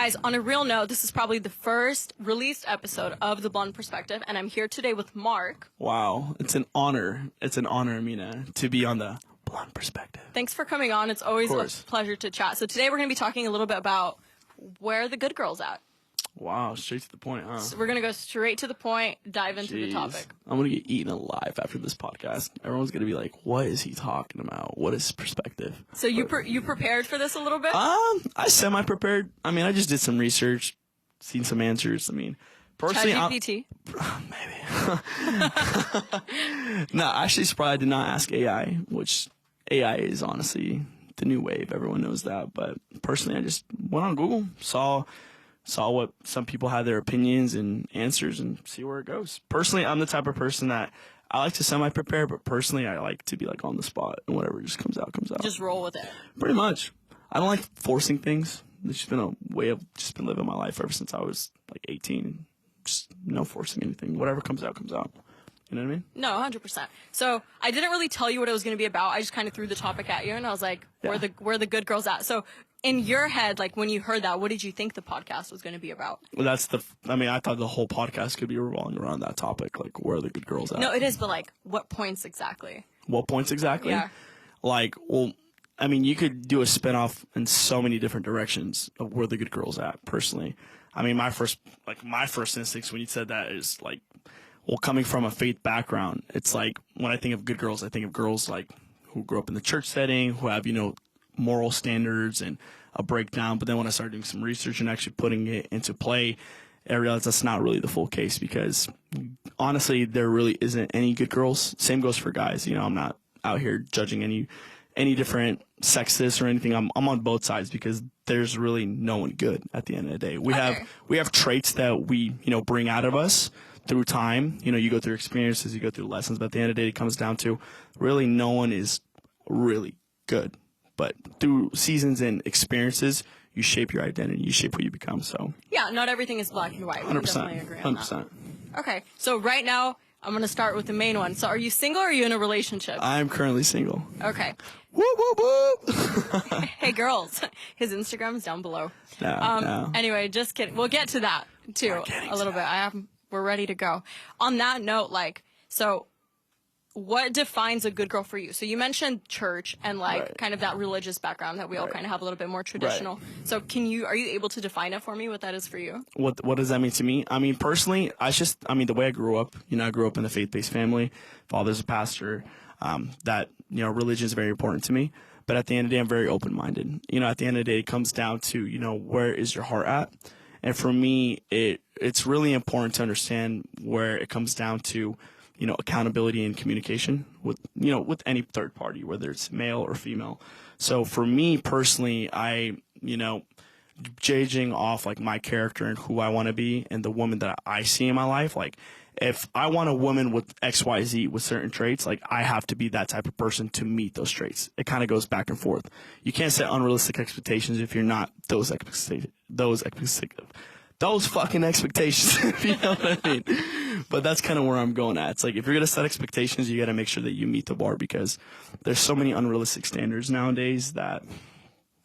Guys, on a real note, this is probably the first released episode of The Blonde Perspective, and I'm here today with Mark. Wow, it's an honor. It's an honor, Amina, to be on The Blonde Perspective. Thanks for coming on. It's always a pleasure to chat. So today we're going to be talking a little bit about where the good girl's at. Wow, straight to the point, huh? So we're going to go straight to the point, dive into the topic. I'm going to get eaten alive after this podcast. Everyone's going to be like, what is he talking about? What is perspective? So you prepared for this a little bit? I semi-prepared. I mean, I just did some research, seen some answers. I mean, personally, ChatGPT? Maybe. No, actually, surprised I did not ask AI, which AI is honestly the new wave. Everyone knows that. But personally, I just went on Google, saw what some people had their opinions and answers and see where it goes. Personally, I'm the type of person that I like to semi-prepare, but personally, I like to be like on the spot and whatever just comes out, comes out. Just roll with it. Pretty much. I don't like forcing things. It's just been a way of just been living my life ever since I was like 18. Just no forcing anything. Whatever comes out, comes out. You know what I mean? No, 100%. So I didn't really tell you what it was going to be about. I just kind of threw the topic at you, and I was like, where the good girls at? So in your head, like when you heard that, what did you think the podcast was going to be about? Well, I thought the whole podcast could be revolving around that topic, like where are the good girls at? No, it is, but like what points exactly? What points exactly? Yeah. Like, well, I mean, you could do a spinoff in so many different directions of where the good girls at, personally. I mean, my first instincts when you said that is like, well, coming from a faith background, it's like when I think of good girls, I think of girls like who grew up in the church setting, who have, moral standards and a breakdown. But then when I started doing some research and actually putting it into play, I realized that's not really the full case, because honestly, there really isn't any good girls. Same goes for guys. I'm not out here judging any different sexist or anything. I'm on both sides, because there's really no one good at the end of the day. We have traits that we, bring out of us through time. You go through experiences, you go through lessons, but at the end of the day, it comes down to really no one is really good. But through seasons and experiences, you shape your identity, you shape who you become. So yeah, not everything is black and white. 100%. Definitely agree on 100%. That. Okay, so right now I'm going to start with the main one. So are you single or are you in a relationship? I'm currently single. Okay. Whoop, whoop, whoop. Hey, girls. His Instagram is down below. No. Anyway, just kidding. We'll get to that, too, a little bit. We're ready to go. On that note, what defines a good girl for you? So you mentioned church and kind of that religious background that we all kind of have a little bit more traditional. Right. So are you able to define it for me, what that is for you? What does that mean to me? I mean, personally, the way I grew up, I grew up in a faith-based family. Father's a pastor. Religion is very important to me. But at the end of the day, I'm very open-minded. At the end of the day, it comes down to, where is your heart at? And for me, it's really important to understand where it comes down to, accountability and communication with any third party, whether it's male or female. So for me personally, judging off like my character and who I want to be and the woman that I see in my life, like if I want a woman with XYZ with certain traits, like I have to be that type of person to meet those traits. It kind of goes back and forth. You can't set unrealistic expectations if you're not those fucking expectations, if you know what I mean. But that's kind of where I'm going at. It's like, if you're going to set expectations, you got to make sure that you meet the bar, because there's so many unrealistic standards nowadays that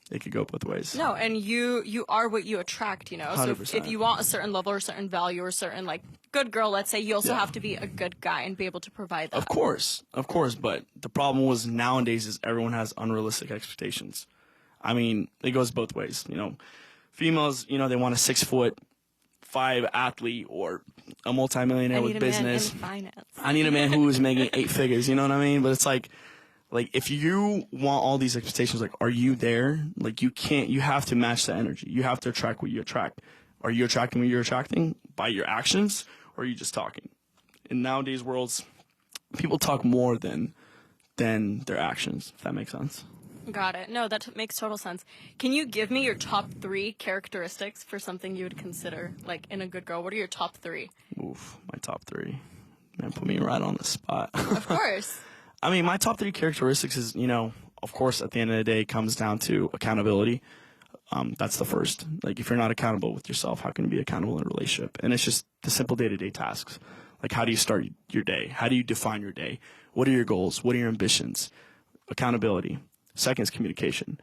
it could go both ways. No, and you are what you attract, So 100%. if you want a certain level or certain value or certain good girl, let's say, you also have to be a good guy and be able to provide that. Of course. But the problem was nowadays is everyone has unrealistic expectations. I mean, it goes both ways. Females, they want a 6'5" athlete or a multimillionaire with business. I need a man who is making 8 figures. You know what I mean? But it's like if you want all these expectations, are you there? You have to match the energy. You have to attract what you attract. Are you attracting what you're attracting by your actions, or are you just talking? In nowadays worlds, people talk more than their actions, if that makes sense. Got it. No, that makes total sense. Can you give me your top 3 characteristics for something you would consider in a good girl? What are your top 3? Oof, my top 3. Man, put me right on the spot. Of course. I mean, my top 3 characteristics is, of course, at the end of the day, it comes down to accountability. That's the first. If you're not accountable with yourself, how can you be accountable in a relationship? And it's just the simple day-to-day tasks. How do you start your day? How do you define your day? What are your goals? What are your ambitions? Accountability. Second is communication.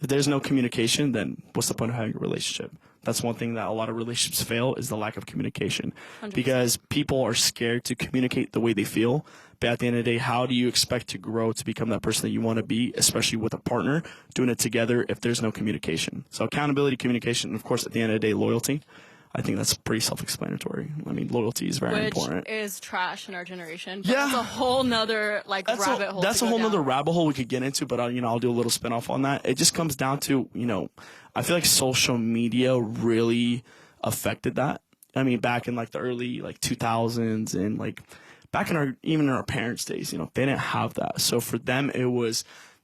If there's no communication, then what's the point of having a relationship? That's one thing that a lot of relationships fail, is the lack of communication. 100%. Because people are scared to communicate the way they feel. But at the end of the day, how do you expect to grow to become that person that you want to be, especially with a partner, doing it together if there's no communication? So accountability, communication, and of course, at the end of the day, loyalty. I think that's pretty self-explanatory. I mean, loyalty is very important. Which is trash in our generation. But Yeah. that's a whole nother rabbit hole. That's a whole nother rabbit hole we could get into, but I'll do a little spinoff on that. It just comes down to, I feel like social media really affected that. I mean, back in like the early 2000s and like back in even in our parents' days, they didn't have that. So for them, they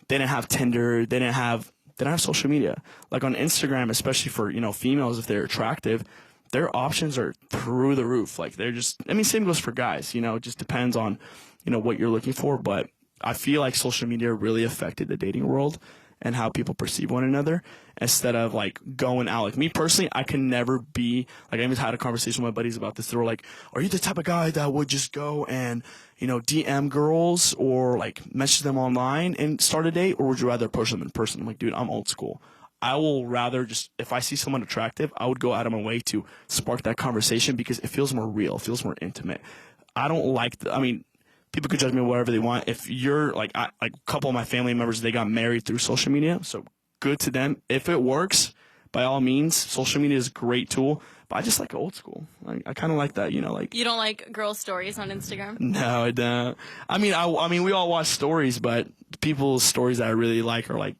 didn't have Tinder, they didn't have social media. Like on Instagram, especially for, females, if they're attractive, their options are through the roof. Like same goes for guys, it just depends on, what you're looking for. But I feel like social media really affected the dating world and how people perceive one another instead of like going out. Like me personally, I can never be like, I even had a conversation with my buddies about this. They were like, are you the type of guy that would just go and, DM girls or like message them online and start a date? Or would you rather approach them in person? I'm like, dude, I'm old school. I will rather just, if I see someone attractive, I would go out of my way to spark that conversation because it feels more real, it feels more intimate. I don't like, people could judge me whatever they want. If you're like a couple of my family members, they got married through social media, so good to them. If it works, by all means, social media is a great tool. But I just like old school. I kind of like that, You don't like girl stories on Instagram? No, I don't. I mean, we all watch stories, but people's stories that I really like are like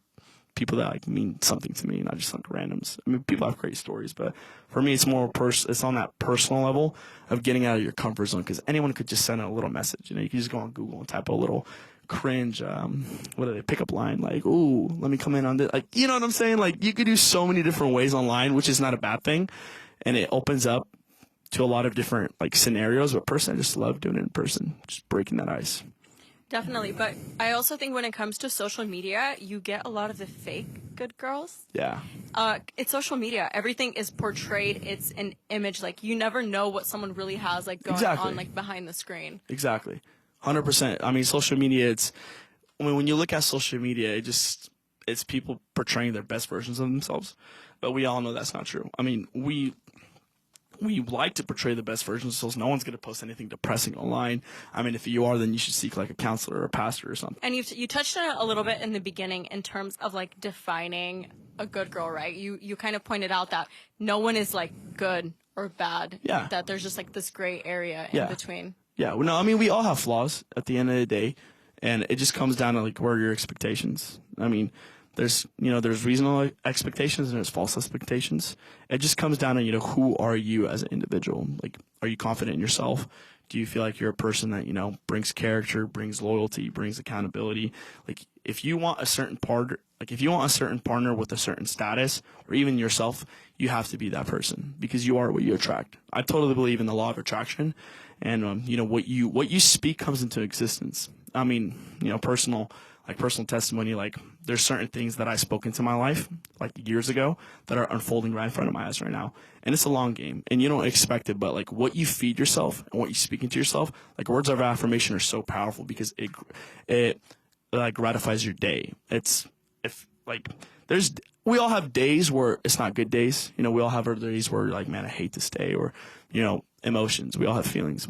people that mean something to me, not just like randoms. I mean, people have great stories, but for me, it's more it's on that personal level of getting out of your comfort zone, because anyone could just send a little message. You can just go on Google and type a little cringe, pickup line, like, ooh, let me come in on this. Like, you know what I'm saying? Like, you could do so many different ways online, which is not a bad thing. And it opens up to a lot of different scenarios. But personally, I just love doing it in person, just breaking that ice. Definitely. But I also think when it comes to social media, you get a lot of the fake good girls. Yeah. It's social media. Everything is portrayed. It's an image. Like, you never know what someone really has going on behind the screen. Exactly. 100%. I mean, social media, when you look at social media, it's people portraying their best versions of themselves. But we all know that's not true. I mean, we like to portray the best version of ourselves. No one's going to post anything depressing online. I mean, if you are, then you should seek like a counselor or a pastor or something. And you touched on it a little bit in the beginning in terms of defining a good girl, right? You kind of pointed out that no one is good or bad. Yeah. That there's just this gray area in between. Yeah. Well, no, I mean, we all have flaws at the end of the day, and it just comes down to what are your expectations. I mean, there's reasonable expectations and there's false expectations. It just comes down to, who are you as an individual? Like, are you confident in yourself? Do you feel like you're a person that, brings character, brings loyalty, brings accountability? Like, if you want a certain partner, with a certain status, or even yourself, you have to be that person because you are what you attract. I totally believe in the law of attraction, and what you speak comes into existence. I mean, personal testimony, there's certain things that I spoke into my life years ago that are unfolding right in front of my eyes right now. And it's a long game and you don't expect it, but what you feed yourself and what you speak into yourself, words of affirmation are so powerful because it gratifies your day. We all have days where it's not good days. We all have other days where man, I hate this day, or, emotions. We all have feelings.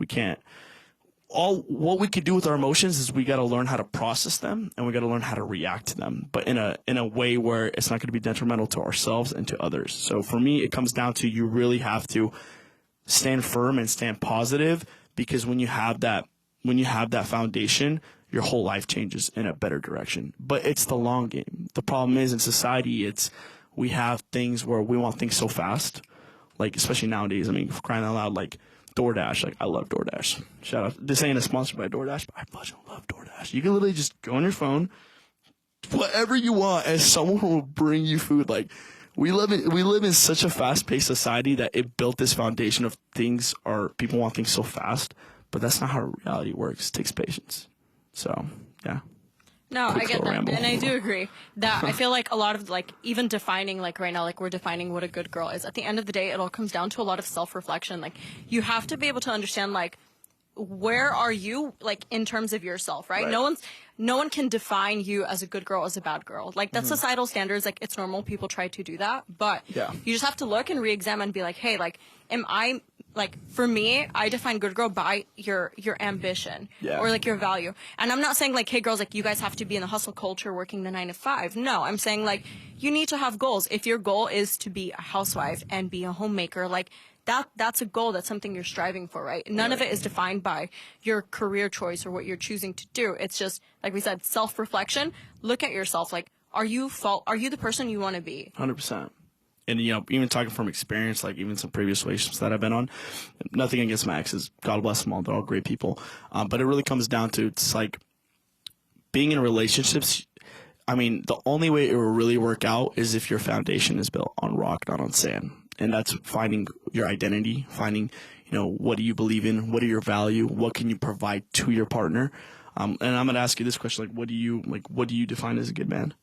What we could do with our emotions is we got to learn how to process them and we got to learn how to react to them, but in a way where it's not going to be detrimental to ourselves and to others. So for me, it comes down to you really have to stand firm and stand positive, because when you have that foundation, your whole life changes in a better direction. But it's the long game. The problem is in society, we have things where we want things so fast, especially nowadays. I mean, for crying out loud, DoorDash, I love DoorDash. Shout out. This ain't a sponsored by DoorDash, but I fucking love DoorDash. You can literally just go on your phone, whatever you want, and someone will bring you food. We live in such a fast-paced society that it built this foundation of people want things so fast, but that's not how reality works. It takes patience. So, yeah. No, Quick I get that. ramble. And I do agree that I feel like a lot of even defining right now, we're defining what a good girl is. At the end of the day, it all comes down to a lot of self-reflection. You have to be able to understand where are you, like, in terms of yourself, right? Right. No one can define you as a good girl, as a bad girl. Like, that's societal standards. Like, it's normal. People try to do that. But Yeah. you just have to look and re-examine and be like, hey, like, am I, like, for me, I define good girl by your ambition Yeah. or, like, your value. And I'm not saying, like, hey, girls, like, you guys have to be in the hustle culture working the 9 to 5. No, I'm saying, like, you need to have goals. If your goal is to be a housewife and be a homemaker, like, that's a goal. That's something you're striving for, right? None of it is defined by your career choice or what you're choosing to do. It's just, like we said, self-reflection. Look at yourself. Like, are you the person you want to be? 100%. And, you know, even talking from experience, like even some previous relationships that I've been on, nothing against my exes. God bless them all. They're all great people. But it really comes down to, it's like being in relationships. I mean, the only way it will really work out is if your foundation is built on rock, not on sand. And that's finding your identity, finding, you know, what do you believe in? What are your value? What can you provide to your partner? And I'm going to ask you this question, like, what do you define as a good man?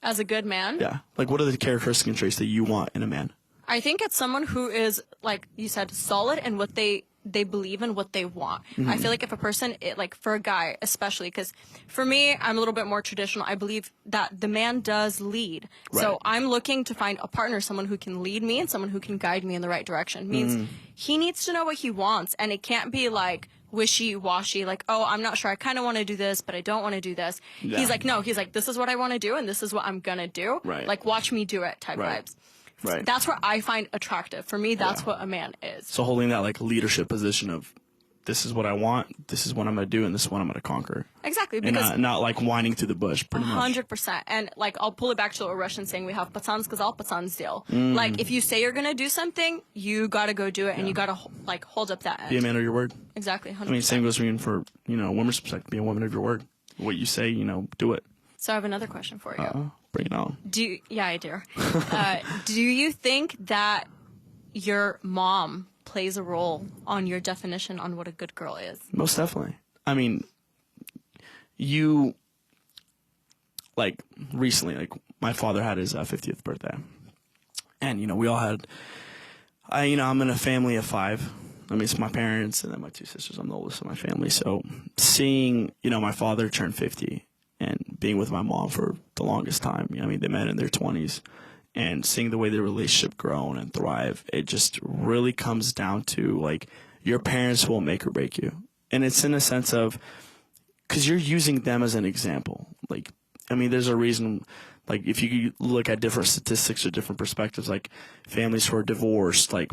As a good man? Yeah. Like, what are the characteristics and traits that you want in a man? I think it's someone who is, like you said, solid in what they believe in, what they want. I feel like if a person, like for a guy especially, because for me, I'm a little bit more traditional. I believe that the man does lead. Right. So I'm looking to find a partner, someone who can lead me and someone who can guide me in the right direction. Means he needs to know what he wants, and it can't be like wishy-washy, like, oh, I'm not sure, I kind of want to do this, but I don't want to do this. Yeah. He's like, no, he's like, this is what I want to do, and this is what I'm gonna do. Right. Like, watch me do it type Right. vibes. Right. That's what I find attractive. For me, that's what a man is. So holding that like leadership position of, this is what I want, this is what I'm going to do, and this is what I'm going to conquer. Exactly, And because not like whining through the bush, pretty much. 100%. And like, I'll pull it back to a Russian saying, we have pацans сказал, пацан сделал. Like, if you say you're gonna do something, you gotta go do it, and you gotta like hold up that end. Be a man of your word. Exactly, 100%. I mean, same goes for you know, women's perspective. Be a woman of your word. What you say, you know, do it. So I have another question for you. Bring it on. Yeah, I do. Do you think that your mom plays a role on your definition on what a good girl is? Most definitely. I mean, you, like, recently, like, my father had his 50th birthday. And, you know, we all had, I'm in a family of 5. I mean, it's my parents and then my 2 sisters. I'm the oldest of my family. So seeing, you know, my father turn 50 and being with my mom for the longest time, you know, I mean, they met in their 20s, and seeing the way their relationship grow and thrive, it just really comes down to, like, your parents will make or break you. And it's in a sense of, because you're using them as an example. Like, I mean, there's a reason, like, if you look at different statistics or different perspectives, like families who are divorced, like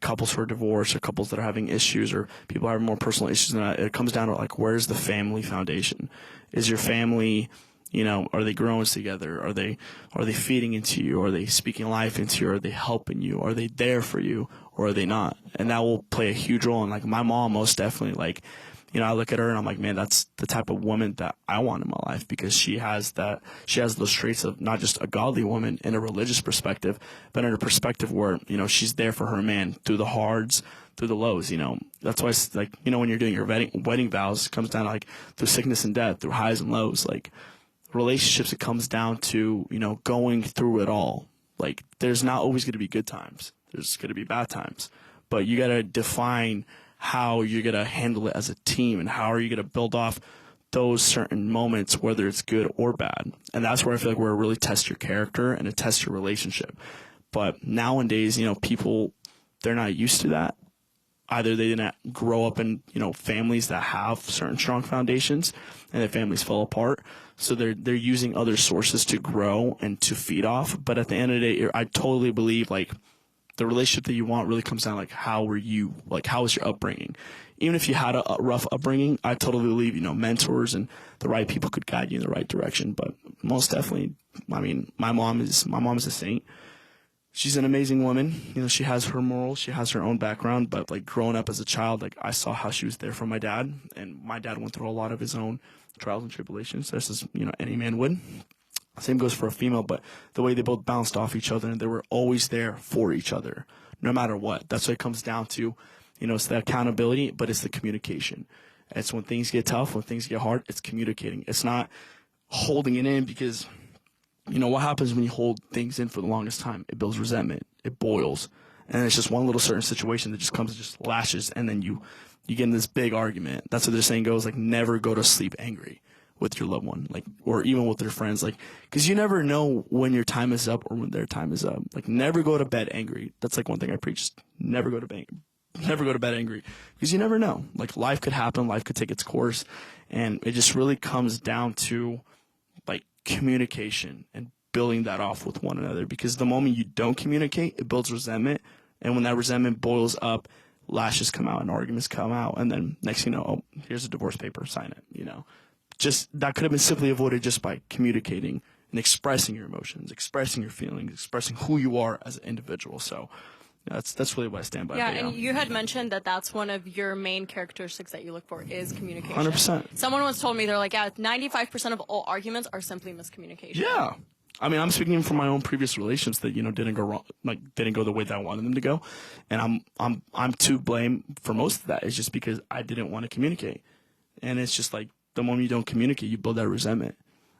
couples who are divorced, or couples that are having issues, or people having more personal issues than that, it comes down to, like, where's the family foundation? Is your family, you know, are they growing together? Are they feeding into you? Are they speaking life into you? Are they helping you? Are they there for you? Or are they not? And that will play a huge role. And, like, my mom, most definitely, like, you know, I look at her and I'm like, man, that's the type of woman that I want in my life, because she has those traits of not just a godly woman in a religious perspective, but in a perspective where, you know, she's there for her man through the hards, through the lows, you know. That's why it's like, you know, when you're doing your wedding vows, it comes down to, like, through sickness and death, through highs and lows, like relationships, it comes down to, you know, going through it all. Like, there's not always going to be good times. There's going to be bad times, but you got to define how you're going to handle it as a team, and how are you going to build off those certain moments, whether it's good or bad. And that's where I feel like where it really tests your character and it tests your relationship. But nowadays, you know, people, they're not used to that. Either they didn't grow up in, you know, families that have certain strong foundations, and their families fell apart. So they're using other sources to grow and to feed off. But at the end of the day, I totally believe, like, the relationship that you want really comes down, like, how was your upbringing? Even if you had a rough upbringing, I totally believe, you know, mentors and the right people could guide you in the right direction. But most definitely, I mean, my mom is a saint. She's an amazing woman. You know, she has her morals, she has her own background, but, like, growing up as a child, like, I saw how she was there for my dad, and my dad went through a lot of his own trials and tribulations, just as, you know, any man would. Same goes for a female, but the way they both bounced off each other, and they were always there for each other, no matter what. That's what it comes down to. You know, it's the accountability, but it's the communication. It's when things get tough, when things get hard, it's communicating. It's not holding it in, because, you know, what happens when you hold things in for the longest time? It builds resentment. It boils. And it's just one little certain situation that just comes and just lashes, and then you you get in this big argument. That's what they're saying goes, like, never go to sleep angry with your loved one, like, or even with their friends, like, because you never know when your time is up or when their time is up. Like, never go to bed angry. That's like one thing I preach. Never go to bed angry, because you never know. Like, life could happen, life could take its course, and it just really comes down to like communication and building that off with one another. Because the moment you don't communicate, it builds resentment, and when that resentment boils up, lashes come out and arguments come out, and then next thing you know, oh, here's a divorce paper, sign it. Just that could have been simply avoided just by communicating and expressing your emotions, expressing your feelings, expressing who you are as an individual. So that's really what I stand by. Yeah, and you had mentioned that that's one of your main characteristics that you look for is communication. 100%. Someone once told me, they're like, yeah, 95% of all arguments are simply miscommunication. Yeah. I mean, I'm speaking from my own previous relationships that, didn't go wrong, like didn't go the way that I wanted them to go. And I'm to blame for most of that. It's just because I didn't want to communicate. And it's just like, the moment you don't communicate, you build that resentment.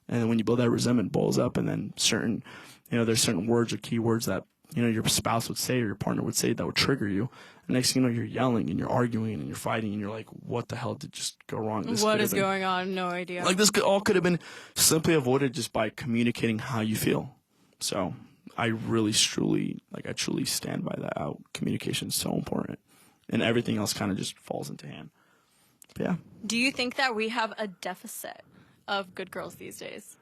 And when you build that resentment, it boils up, and then there's certain words or keywords that, your spouse would say or your partner would say that would trigger you. And next thing you know, you're yelling and you're arguing and you're fighting and you're like, what the hell did just go wrong? What is going on? No idea. Like, this all could have been simply avoided just by communicating how you feel. So I truly stand by that. How communication is so important, and everything else kind of just falls into hand. But yeah. Do you think that we have a deficit of good girls these days?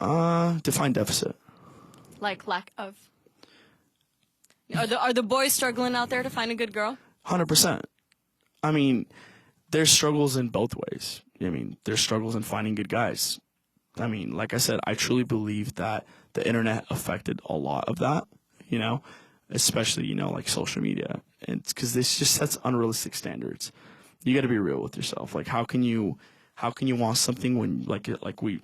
Define deficit. Like lack of. Are the boys struggling out there to find a good girl? 100%. I mean, there's struggles in both ways. I mean, there's struggles in finding good guys. I mean, like I said, I truly believe that the internet affected a lot of that, especially, like social media. And it's because this just sets unrealistic standards. You got to be real with yourself. Like, how can you want something when like we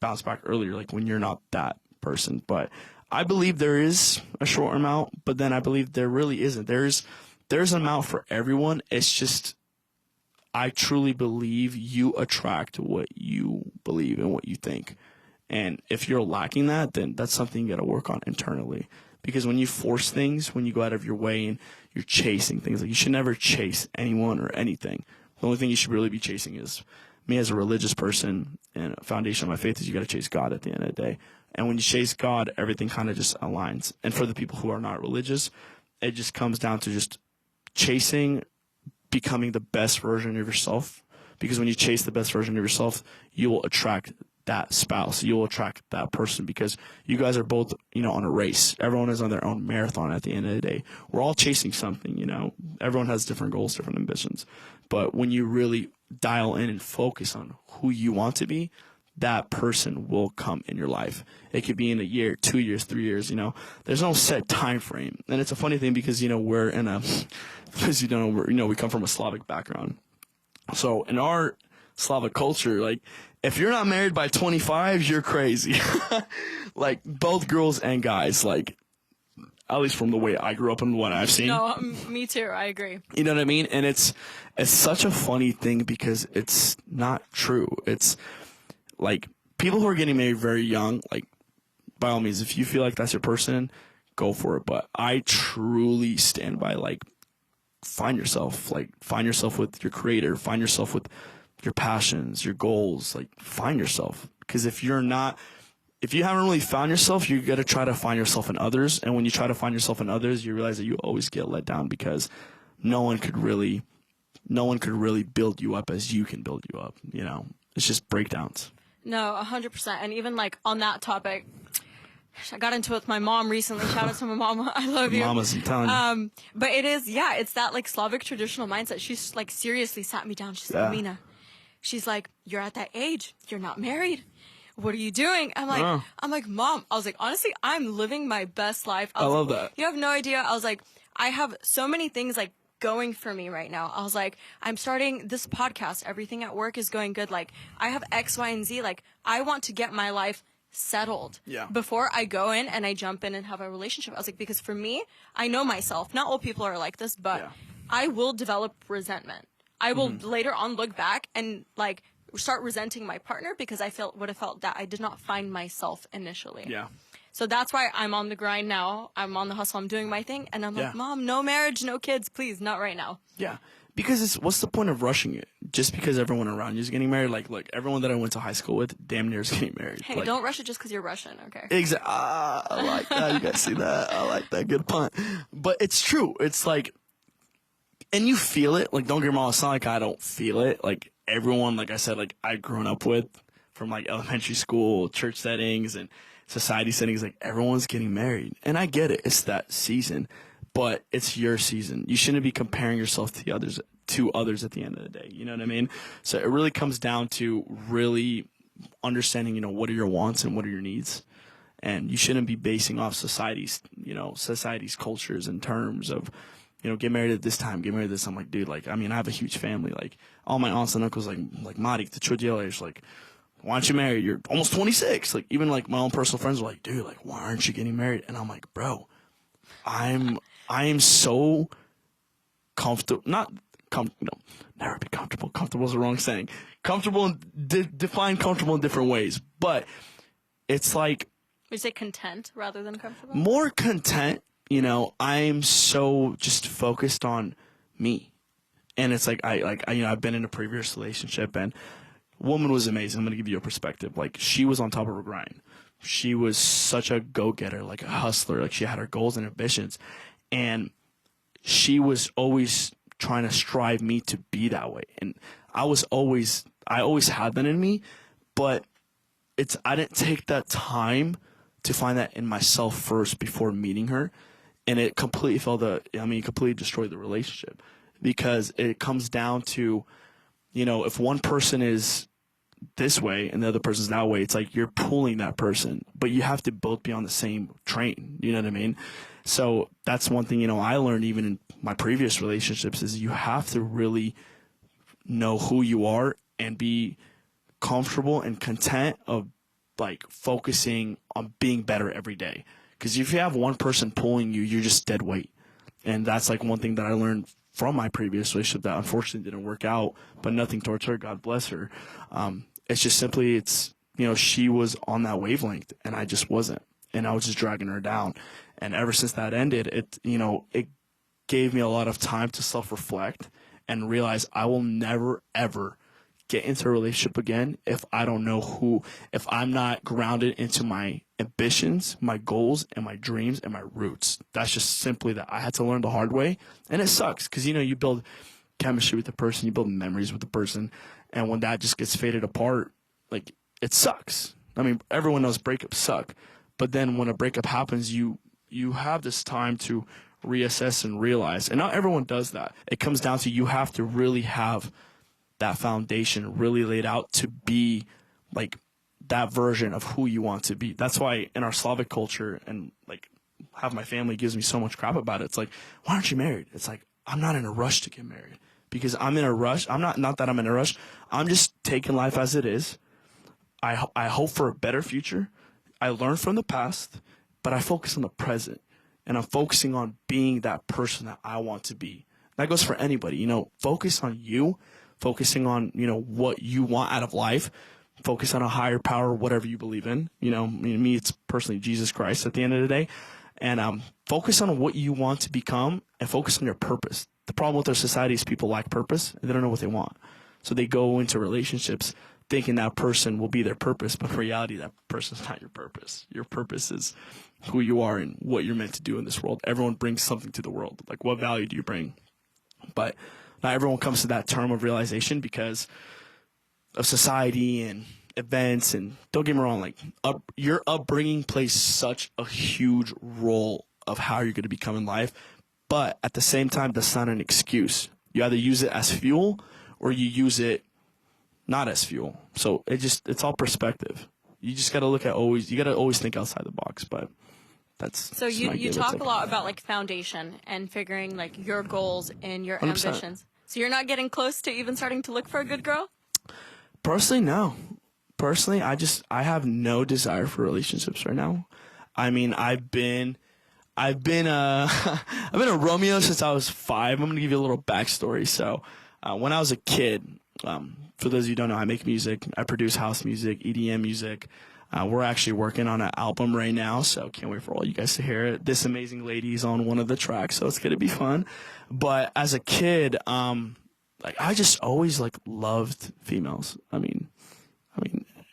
bounced back earlier, like when you're not that person? But I believe there is a short amount, but then I believe there really isn't. There's an amount for everyone. It's just, I truly believe you attract what you believe and what you think. And if you're lacking that, then that's something you got to work on internally. Because when you force things, when you go out of your way and you're chasing things, like, you should never chase anyone or anything. The only thing you should really be chasing is, me as a religious person, and a foundation of my faith is you got to chase God at the end of the day. And when you chase God, everything kind of just aligns. And for the people who are not religious, it just comes down to just chasing, becoming the best version of yourself. Because when you chase the best version of yourself, you will attract that spouse. You will attract that person, because you guys are both, on a race. Everyone is on their own marathon at the end of the day. We're all chasing something, Everyone has different goals, different ambitions. But when you really dial in and focus on who you want to be, that person will come in your life. It could be in a year, 2 years, 3 years, There's no set time frame. And it's a funny thing because, we're in a, because, we come from a Slavic background. So in our Slavic culture, like, if you're not married by 25, you're crazy. Like, both girls and guys, like, at least from the way I grew up and what I've seen. No, me too. I agree. You know what I mean? And it's such a funny thing because it's not true. It's like, people who are getting married very young, like, by all means, if you feel like that's your person, go for it. But I truly stand by, like, find yourself with your creator, find yourself with your passions, your goals, like, find yourself. Because if you haven't really found yourself, you got to try to find yourself in others. And when you try to find yourself in others, you realize that you always get let down, because no one could really build you up as you can build you up. It's just breakdowns. No, 100%. And even like on that topic, I got into it with my mom recently. Shout out to my mom. I love you. Mamas, I'm telling you. But it's that like Slavic traditional mindset. She's like seriously sat me down. She's like, Mina, she's like, you're at that age. You're not married. What are you doing? I'm like, Mom. I was like, honestly, I'm living my best life. I love that. You have no idea. I was like, I have so many things like going for me right now. I was like, I'm starting this podcast. Everything at work is going good. Like, I have X, Y, and Z. Like, I want to get my life settled before I go in and I jump in and have a relationship. I was like, because for me, I know myself. Not all people are like this, but I will develop resentment. I will later on look back and like start resenting my partner because I would have felt that I did not find myself initially. Yeah. So that's why I'm on the grind now. I'm on the hustle. I'm doing my thing. And I'm like, Mom, no marriage, no kids, please, not right now. Yeah. Because it's what's the point of rushing it? Just because everyone around you is getting married, like look, everyone that I went to high school with, damn near is getting married. Hey, like, don't rush it just because you're Russian, okay? exactly. I like that. You guys see that? I like that. Good punt. But it's true. It's like, and you feel it. Like, don't get me wrong. It's not like I don't feel it. Like everyone, like I said, like I've grown up with from like elementary school, church settings, and society settings. Like everyone's getting married, and I get it. It's that season. But it's your season. You shouldn't be comparing yourself to others at the end of the day. You know what I mean? So it really comes down to really understanding, what are your wants and what are your needs. And you shouldn't be basing off society's cultures in terms of, get married at this time, get married at this. I'm like, dude, like, I mean, I have a huge family. Like all my aunts and uncles, like Marik, the Chodieles, like, why aren't you married? You're almost 26. Like even like my own personal friends are like, dude, like, why aren't you getting married? And I'm like, bro, I am so comfortable, never be comfortable. Comfortable is the wrong saying. Comfortable and define comfortable in different ways. But it's like. Would you say content rather than comfortable? More content, I'm so just focused on me. And it's like, I've been in a previous relationship and woman was amazing. I'm going to give you a perspective. Like she was on top of her grind. She was such a go-getter, like a hustler. Like she had her goals and ambitions. And she was always trying to strive me to be that way. And I always had that in me, but I didn't take that time to find that in myself first before meeting her. And it completely completely destroyed the relationship because it comes down to, if one person is this way and the other person's that way, it's like you're pulling that person, but you have to both be on the same train. You know what I mean? So that's one thing, I learned even in my previous relationships is you have to really know who you are and be comfortable and content of like focusing on being better every day. Because if you have one person pulling you, you're just dead weight. And that's like one thing that I learned from my previous relationship that unfortunately didn't work out, but nothing towards her. God bless her. It's just simply, she was on that wavelength and I just wasn't. And I was just dragging her down. And ever since that ended, it gave me a lot of time to self-reflect and realize I will never, ever get into a relationship again if I'm not grounded into my ambitions, my goals, and my dreams and my roots. That's just simply that I had to learn the hard way. And it sucks because, you build chemistry with the person, you build memories with the person. And when that just gets faded apart, like it sucks. I mean, everyone knows breakups suck. But then when a breakup happens, you have this time to reassess and realize. And not everyone does that. It comes down to you have to really have that foundation really laid out to be like that version of who you want to be. That's why in our Slavic culture and like half my family gives me so much crap about it. It's like, why aren't you married? It's like, I'm not in a rush to get married because I'm in a rush. Not that I'm in a rush. I'm just taking life as it is. I hope for a better future. I learn from the past, but I focus on the present and I'm focusing on being that person that I want to be. That goes for anybody, focus on you, focusing on, what you want out of life, focus on a higher power, whatever you believe in, me, it's personally Jesus Christ at the end of the day. And focus on what you want to become and focus on your purpose. The problem with our society is people lack purpose and they don't know what they want. So they go into relationships thinking that person will be their purpose, but in reality, that person's not your purpose. Your purpose is who you are and what you're meant to do in this world. Everyone brings something to the world. Like, what value do you bring? But not everyone comes to that term of realization because of society and events. And don't get me wrong, like your upbringing plays such a huge role of how you're going to become in life. But at the same time, that's not an excuse. You either use it as fuel or you use it not as fuel. So it's all perspective. You just got to you got to always think outside the box. But that's so you talk a lot about like foundation and figuring like your goals and your 100%. ambitions. So you're not getting close to even starting to look for a good girl? Personally, no. Personally, I have no desire for relationships right now. I mean, I've been a Romeo since I was 5. I'm gonna give you a little backstory. So, when I was a kid, for those of you who don't know, I make music. I produce house music, EDM music. We're actually working on an album right now, so can't wait for all you guys to hear it. This amazing lady's on one of the tracks, so it's gonna be fun. But as a kid, like I just always like loved females. I mean,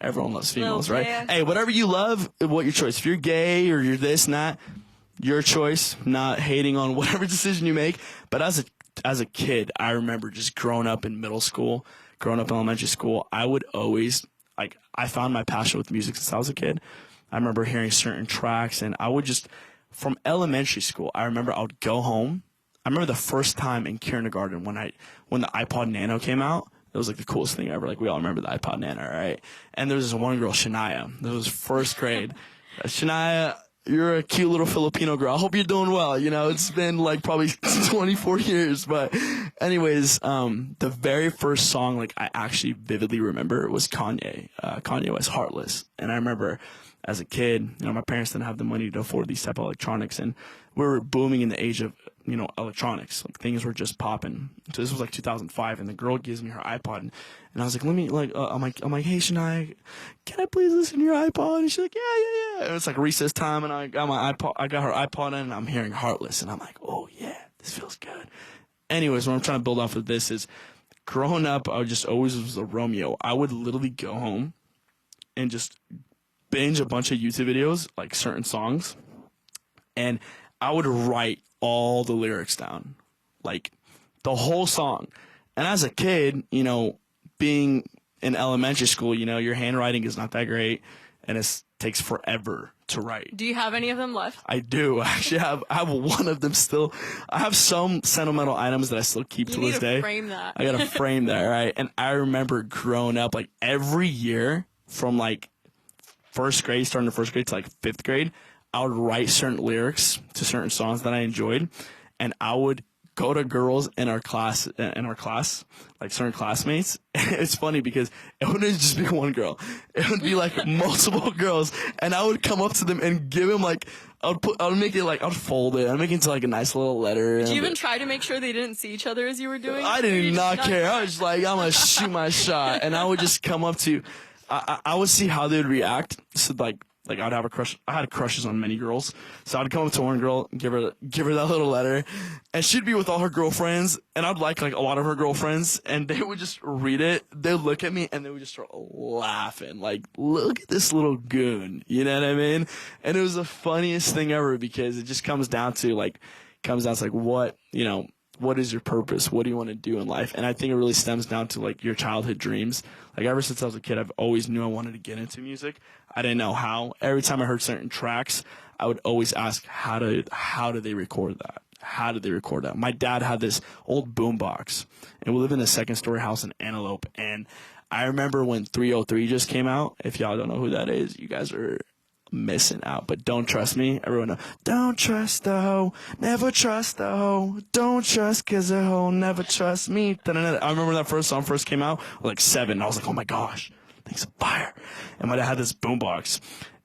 everyone loves females, right? yeah. Hey, whatever you love, what your choice. If you're gay or you're this and that, your choice. Not hating on whatever decision you make. But as a kid, I remember just growing up in middle school, growing up in elementary school. I would always like I found my passion with music since I was a kid. I remember hearing certain tracks, and I would just from elementary school. I remember I would go home. I remember the first time in kindergarten when the iPod Nano came out. It was like the coolest thing ever. Like we all remember the iPod Nano, right? And there was this one girl, Shania. That was first grade. Shania, you're a cute little Filipino girl. I hope you're doing well. You know, it's been like probably 24 years. But anyways, the very first song like I actually vividly remember was Kanye. Kanye was Heartless. And I remember as a kid, you know, my parents didn't have the money to afford these type of electronics, and we were booming in the age of, you know, electronics. Like things were just popping. So this was like 2005, and the girl gives me her iPod, and I was like, let me like, I'm like, hey Shania, can I please listen to your iPod? And she's like, yeah. And it's like recess time, and I got her iPod in, and I'm hearing Heartless, and I'm like, oh yeah, this feels good. Anyways, what I'm trying to build off of this is, growing up, I just always was a Romeo. I would literally go home and just binge a bunch of YouTube videos, like certain songs, and I would write all the lyrics down, like the whole song. And as a kid, you know, being in elementary school, you know, your handwriting is not that great, and it takes forever to write. Do you have any of them left? I do. I have one of them still. I have some sentimental items that I still keep to this day. You need to frame that. I gotta frame that, right? And I remember growing up, like every year from like starting in first grade to like fifth grade, I would write certain lyrics to certain songs that I enjoyed, and I would go to girls in our class, like certain classmates. It's funny because it wouldn't just be one girl; it would be like multiple girls, and I would come up to them and give them like I would fold it, I'd make it into like a nice little letter. Did you even try to make sure they didn't see each other as you were doing? I did not care. I was just like, I'm gonna shoot my shot, and I would just come up to. I would see how they would react. So like I'd have a crush. I had crushes on many girls, so I'd come up to one girl, give her that little letter, and she'd be with all her girlfriends, and I'd like a lot of her girlfriends, and they would just read it. They'd look at me, and they would just start laughing, like, look at this little goon, you know what I mean? And it was the funniest thing ever, because it just comes down to what, you know, what is your purpose? What do you want to do in life? And I think it really stems down to like your childhood dreams. Like ever since I was a kid, I've always knew I wanted to get into music. I didn't know how. Every time I heard certain tracks, I would always ask, how do they record that? How did they record that? My dad had this old boombox, and we live in a second-story house in Antelope. And I remember when 303 just came out. If y'all don't know who that is, you guys are missing out. But Don't Trust Me, everyone know. Don't trust the hoe, never trust the hoe. Don't trust 'cause the hoe never trust me. Da-da-da. I remember when that first song first came out, I was like 7. I was like, oh my gosh, things on fire. And my dad had this boombox,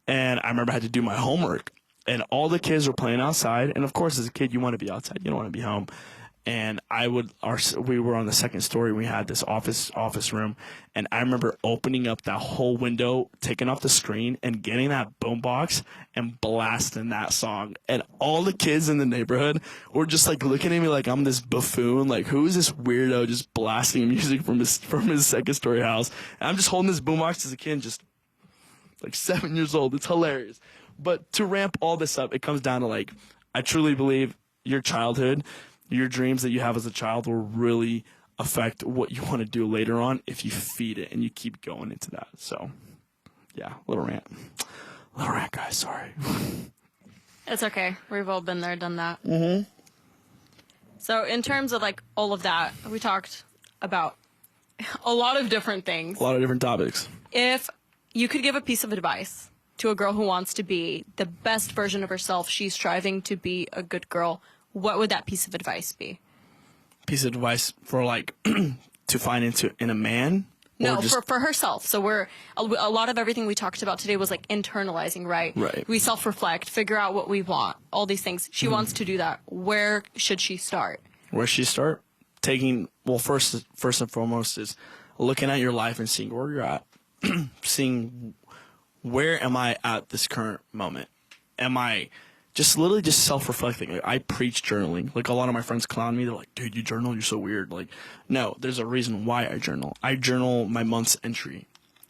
and I remember I had to do my homework, and all the kids were playing outside. And of course, as a kid, you want to be outside, you don't want to be home. And we were on the second story. We had this office room, and I remember opening up that whole window, taking off the screen, and getting that boombox and blasting that song. And all the kids in the neighborhood were just like looking at me like I'm this buffoon. Like, who is this weirdo just blasting music from his second story house? And I'm just holding this boombox as a kid, just like 7 years old. It's hilarious. But to ramp all this up, it comes down to like, I truly believe your childhood, your dreams that you have as a child will really affect what you want to do later on if you feed it and you keep going into that. So, yeah, little rant, guys. Sorry. It's okay. We've all been there, done that. Mm-hmm. So in terms of like all of that, we talked about a lot of different things. A lot of different topics. If you could give a piece of advice to a girl who wants to be the best version of herself, she's striving to be a good girl, what would that piece of advice be? Piece of advice for like to find in a man? No, for herself. So a lot of everything we talked about today was like internalizing, right? Right. We self-reflect, figure out what we want, all these things. She wants to do that. Where should she start? Where should she start? First and foremost is looking at your life and seeing where you're at. Seeing where am I at this current moment? Am I just literally just self-reflecting. Like, I preach journaling. Like, a lot of my friends clown me. They're like, dude, you journal? You're so weird. Like, no, there's a reason why I journal. I journal my month's entry,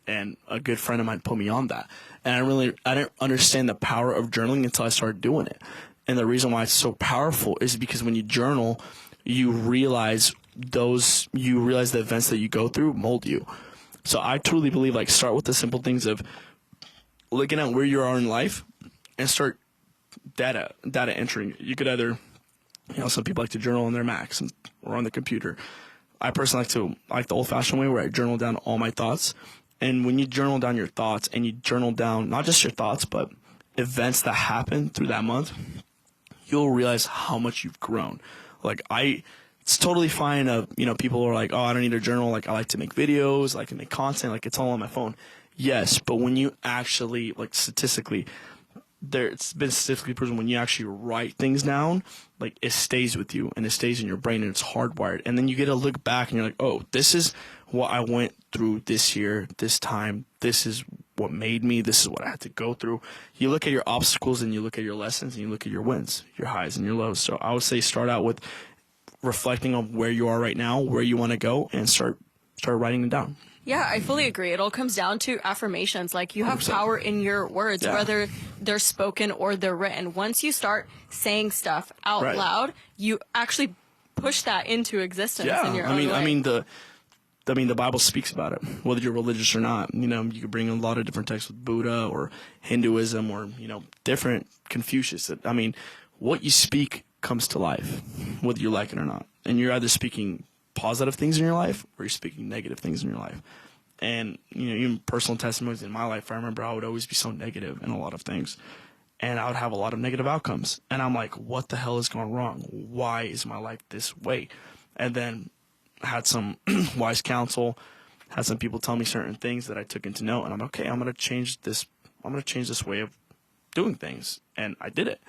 and a good friend of mine put me on that. And I didn't understand the power of journaling until I started doing it. And the reason why it's so powerful is because when you journal, you realize the events that you go through mold you. So I truly believe, like, start with the simple things of looking at where you are in life and start data entering. You could either, some people like to journal on their Macs or on the computer. I personally like the old-fashioned way where I journal down all my thoughts. And when you journal down your thoughts, and you journal down not just your thoughts but events that happened through that month, you'll realize how much you've grown. Like, it's totally fine of, people are like, oh, I don't need a journal. Like, I like to make videos, I like to make content, like, it's all on my phone. Yes, but when you actually, like, statistically, it's been statistically proven, when you actually write things down, like, it stays with you and it stays in your brain and it's hardwired. And then you get to look back and you're like, oh, this is what I went through this year, this time. This is what made me. This is what I had to go through. You look at your obstacles and you look at your lessons and you look at your wins, your highs and your lows. So I would say start out with reflecting on where you are right now, where you want to go, and start writing it down. Yeah, I fully agree. It all comes down to affirmations. Like, you have 100%. power in your words, Yeah. whether they're spoken or they're written. Once you start saying stuff out Right. loud, you actually push that into existence in your own way. I mean the Bible speaks about it, whether you're religious or not. You could bring a lot of different texts with Buddha or Hinduism or, different Confucius. I mean, what you speak comes to life, whether you like it or not. And you're either speaking positive things in your life or you're speaking negative things in your life. And, even personal testimonies in my life, I remember I would always be so negative in a lot of things. And I would have a lot of negative outcomes. And I'm like, what the hell is going wrong? Why is my life this way? And then I had some wise counsel, had some people tell me certain things that I took into note. And I'm okay, I'm going to change this way of doing things. And I did it.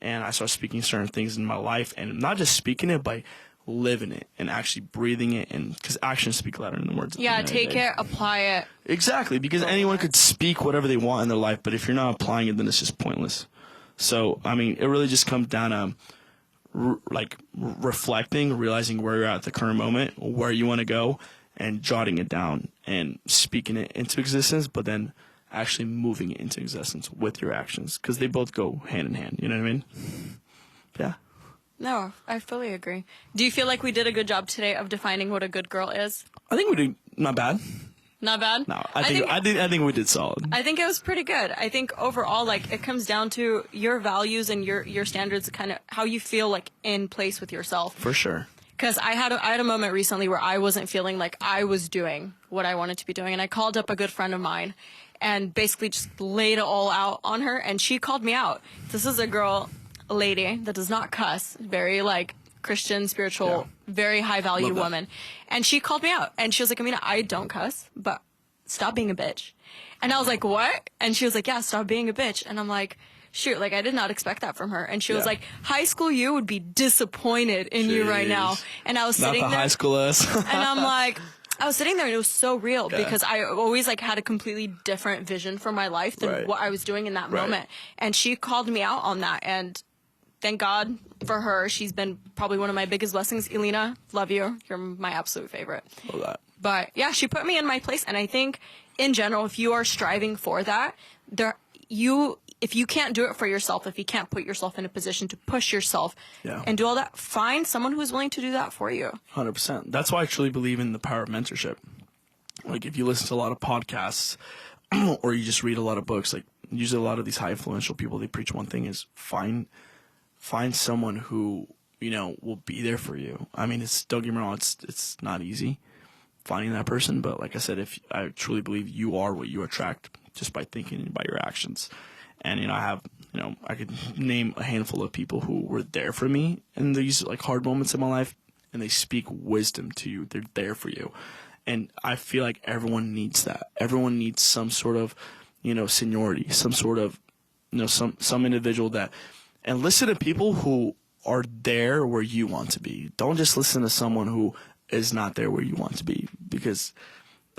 And I started speaking certain things in my life, and not just speaking it, but living it and actually breathing it. And because actions speak louder than words. Yeah, take it, apply it. Exactly, because anyone could speak whatever they want in their life, but if you're not applying it, then it's just pointless. So, I mean, it really just comes down to reflecting, realizing where you're at the current moment, where you want to go, and jotting it down and speaking it into existence, but then actually moving it into existence with your actions, because they both go hand in hand. You know what I mean? Yeah. No, I fully agree. Do you feel like we did a good job today of defining what a good girl is? I think we did not bad. Not bad? No, I think we did solid. I think it was pretty good. I think overall, like, it comes down to your values and your standards, kind of how you feel, like, in place with yourself. For sure. Because I had a moment recently where I wasn't feeling like I was doing what I wanted to be doing, and I called up a good friend of mine and basically just laid it all out on her, and she called me out. This is a lady that does not cuss, very, like, Christian, spiritual, very high value woman. And she called me out, and she was like, Amina, I don't cuss, but stop being a bitch. And I was like, what? And she was like, yeah, stop being a bitch. And I'm like, shoot, like, I did not expect that from her. And she was like, high school you would be disappointed in you right now. And I was sitting there. Not the high school us. And I'm like, I was sitting there and it was so real because I always, like, had a completely different vision for my life than what I was doing in that moment. And she called me out on that, and thank God for her. She's been probably one of my biggest blessings. Elena, love you. You're my absolute favorite. Love that. But yeah, she put me in my place. And I think in general, if you are striving for that, if you can't do it for yourself, if you can't put yourself in a position to push yourself and do all that, find someone who is willing to do that for you. 100%. That's why I truly believe in the power of mentorship. Like, if you listen to a lot of podcasts or you just read a lot of books, like, usually a lot of these high influential people, they preach one thing is find someone who, will be there for you. I mean, don't get me wrong, it's not easy finding that person, but like I said, if I truly believe you are what you attract just by thinking and by your actions. And, I could name a handful of people who were there for me in these, like, hard moments in my life, and they speak wisdom to you. They're there for you. And I feel like everyone needs that. Everyone needs some sort of, seniority, some sort of, some individual that, and listen to people who are there where you want to be. Don't just listen to someone who is not there where you want to be, because,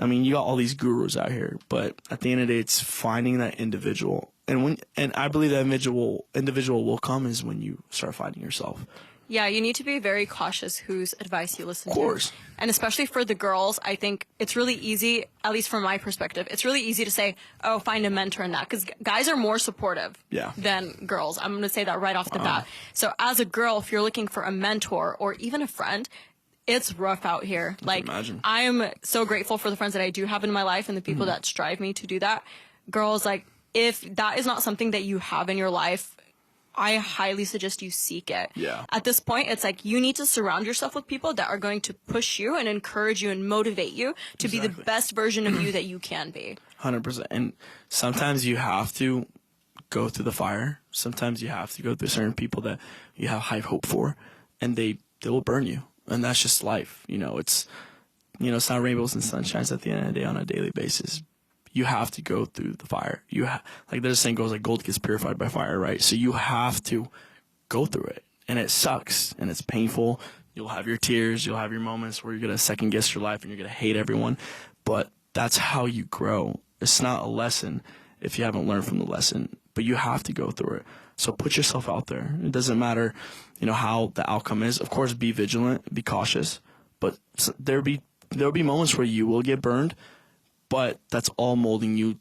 I mean, you got all these gurus out here, but at the end of the day, it's finding that individual And I believe that individual will come is when you start finding yourself. Yeah, you need to be very cautious whose advice you listen Of course. to. And especially for the girls, I think it's really easy, at least from my perspective, it's really easy to say, oh, find a mentor in that. Because guys are more supportive than girls. I'm going to say that right off the bat. So as a girl, if you're looking for a mentor or even a friend, it's rough out here. Like, imagine. I am so grateful for the friends that I do have in my life and the people that strive me to do that. Girls, like, if that is not something that you have in your life, I highly suggest you seek it. Yeah. At this point, it's like you need to surround yourself with people that are going to push you and encourage you and motivate you to be the best version of you that you can be. 100%. And sometimes you have to go through the fire. Sometimes you have to go through certain people that you have high hope for, and they will burn you. And that's just life. It's not rainbows and sunshines at the end of the day on a daily basis. You have to go through the fire. Like there's a saying goes like gold gets purified by fire, right? So you have to go through it, and it sucks and it's painful. You'll have your tears, you'll have your moments where you're gonna second guess your life and you're gonna hate everyone, but that's how you grow. It's not a lesson if you haven't learned from the lesson, but you have to go through it. So put yourself out there. It doesn't matter, how the outcome is. Of course, be vigilant, be cautious, but there'll be moments where you will get burned. But that's all molding you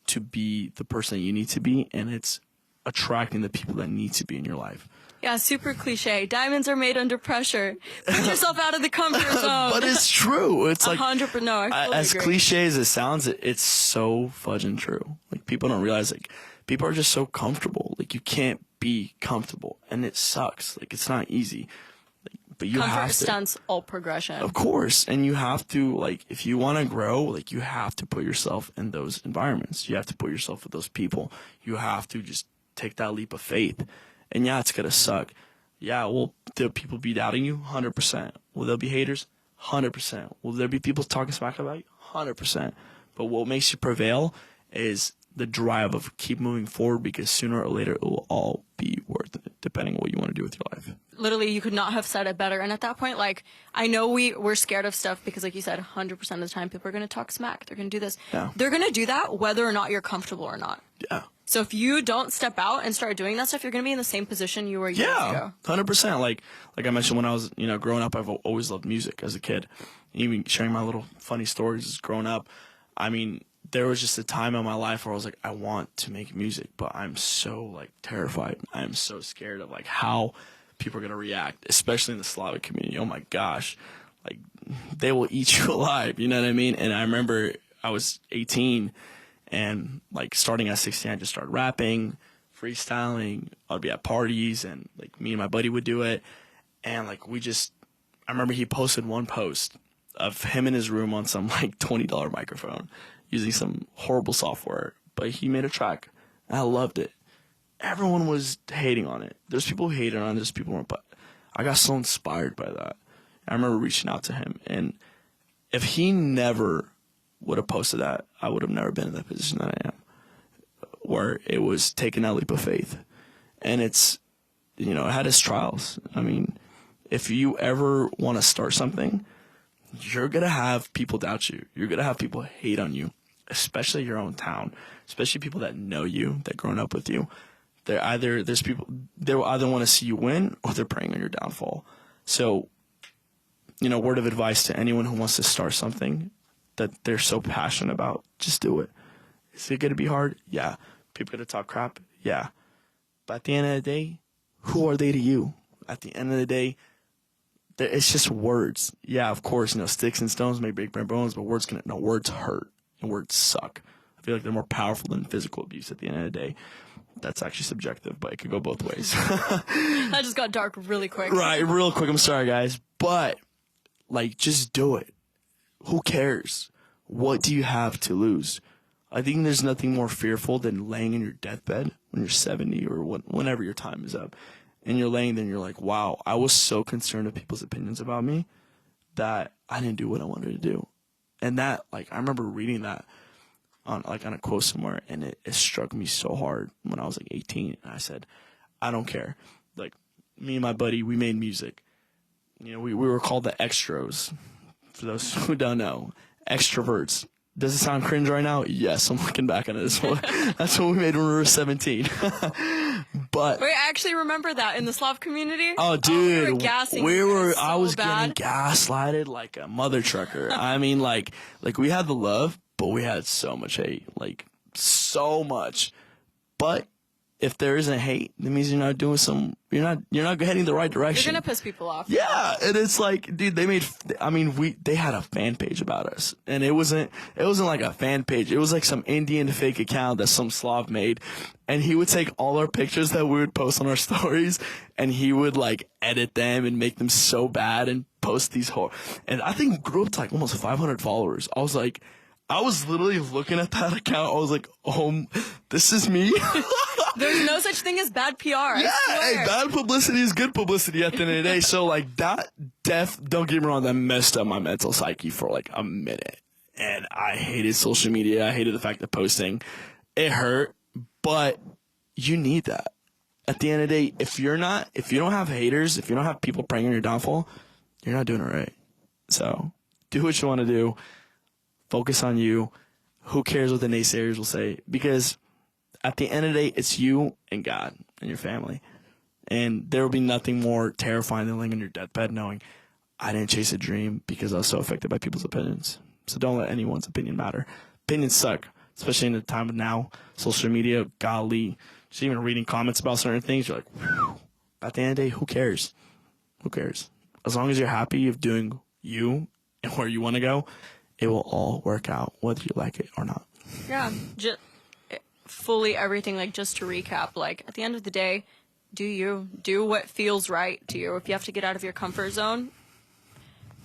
to be the person that you need to be, and it's attracting the people that need to be in your life. Yeah, super cliche. Diamonds are made under pressure. Put yourself out of the comfort zone. But it's true. It's like 100%. No, I fully as agree. cliche as it sounds, it's so fudging true. Like people don't realize, like people are just so comfortable. Like you can't be comfortable, and it sucks. Like it's not easy. But you Comfort have to. stunts all progression. Of course. And you have to, like, if you want to grow, like, you have to put yourself in those environments. You have to put yourself with those people. You have to just take that leap of faith. And yeah, it's going to suck. Yeah, will there people be doubting you? 100%. Will there be haters? 100%. Will there be people talking smack about you? 100%. But what makes you prevail is the drive of keep moving forward, because sooner or later it will all be worth it, depending on what you want to do with your life. Literally, you could not have said it better. And at that point, like, I know we're scared of stuff because, like you said, 100% of the time people are going to talk smack. They're going to do this. Yeah. They're going to do that whether or not you're comfortable or not. Yeah. So if you don't step out and start doing that stuff, you're going to be in the same position you were years ago. 100%. Like I mentioned, when I was, growing up, I've always loved music as a kid. Even sharing my little funny stories growing up. I mean, there was just a time in my life where I was like, I want to make music, but I'm so like terrified. I'm so scared of like how people are going to react, especially in the Slavic community. Oh my gosh. Like they will eat you alive. You know what I mean? And I remember I was 18 and like starting at 16, I just started rapping, freestyling. I'd be at parties and like me and my buddy would do it. And like I remember he posted one post of him in his room on some like $20 microphone using some horrible software, but he made a track and I loved it. Everyone was hating on it. There's people who hated on it, there's people who weren't, but I got so inspired by that. I remember reaching out to him, and if he never would have posted that, I would have never been in the position that I am, where it was taking that leap of faith. And it's, it had its trials. I mean, if you ever want to start something, you're going to have people doubt you. You're going to have people hate on you, especially your own town, especially people that know you, that grown up with you. They will either want to see you win or they're preying on your downfall. So, word of advice to anyone who wants to start something that they're so passionate about, just do it. Is it going to be hard? Yeah. People going to talk crap? Yeah. But at the end of the day, who are they to you? At the end of the day, it's just words. Yeah, of course, sticks and stones may break my bones, but words hurt and words suck. I feel like they're more powerful than physical abuse at the end of the day. That's actually subjective, but it could go both ways. That just got dark really quick. Right, real quick. I'm sorry, guys. But, just do it. Who cares? What do you have to lose? I think there's nothing more fearful than laying in your deathbed when you're 70 or whenever your time is up. And you're laying there and you're like, wow, I was so concerned with people's opinions about me that I didn't do what I wanted to do. And that, I remember reading that on a quote somewhere, and it struck me so hard when I was 18. And I said, I don't care. Me and my buddy, we made music. We were called the extros. For those who don't know, extroverts. Does it sound cringe right now? Yes, I'm looking back on it. That's what we made when we were 17. But Wait, I actually remember that in the Slav community. oh, dude, we were gassing. I was bad. getting gaslighted like a mother trucker. I mean, like we had the love, but we had so much hate, like so much. But if there isn't hate, that means you're not doing you're not heading the right direction. You're gonna piss people off. Yeah, and it's like, dude, they had a fan page about us, and it wasn't like a fan page. It was like some Indian fake account that some Slav made, and he would take all our pictures that we would post on our stories, and he would like edit them and make them so bad and post these and I think we grew up to like almost 500 followers. I was literally looking at that account. I was like, oh, this is me. There's no such thing as bad PR. Yeah, hey, bad publicity is good publicity at the end of the day. So like that don't get me wrong, that messed up my mental psyche for like a minute. And I hated social media. I hated the fact that posting, it hurt, but you need that. At the end of the day, if you don't have haters, if you don't have people praying on your downfall, you're not doing it right. So do what you want to do. Focus on you. Who cares what the naysayers will say? Because at the end of the day, it's you and God and your family. And there will be nothing more terrifying than laying on your deathbed knowing I didn't chase a dream because I was so affected by people's opinions. So don't let anyone's opinion matter. Opinions suck, especially in the time of now. Social media, golly. Just even reading comments about certain things, you're like, whew. At the end of the day, who cares? Who cares? As long as you're happy of doing you and where you want to go, it will all work out, whether you like it or not. Yeah, just fully everything. Like, just to recap, like at the end of the day, do what feels right to you. If you have to get out of your comfort zone,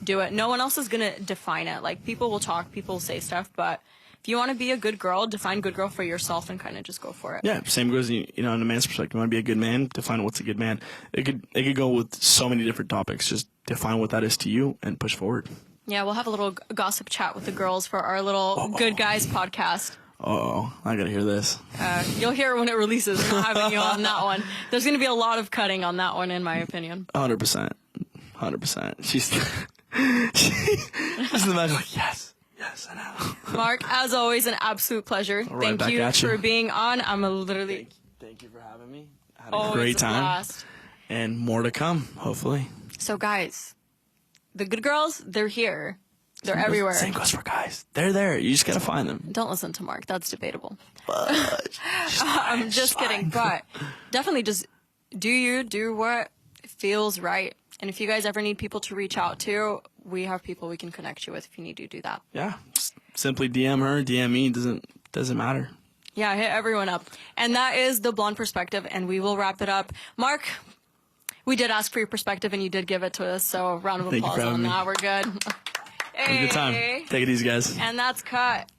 do it. No one else is gonna define it. Like, people will talk, people will say stuff, but if you want to be a good girl, define good girl for yourself and kind of just go for it. Yeah, same goes, in a man's perspective. You want to be a good man, define what's a good man. It could go with so many different topics. Just define what that is to you and push forward. Yeah, we'll have a little gossip chat with the girls for our little Good Guys podcast. I gotta hear this. You'll hear it when it releases. I'm not having you on that one. There's going to be a lot of cutting on that one, in my opinion. 100%. She's in the back like, yes, I know. Mark, as always, an absolute pleasure. Right, Thank you for being on. I'm literally... Thank you for having me. I had a great time. Blast. And more to come, hopefully. So, guys, the good girls, they're here. They're everywhere. Same goes for guys. They're there. You just gotta find them. Don't listen to Mark. That's debatable. I'm just kidding. But definitely just do what feels right. And if you guys ever need people to reach out to, we have people we can connect you with if you need to do that. Yeah. Simply DM her, DM me. Doesn't matter. Yeah, hit everyone up. And that is the blonde perspective, and we will wrap it up. Mark, we did ask for your perspective, and you did give it to us, so round of applause on that. We're good. Have a good time. Take it easy, guys. And that's cut.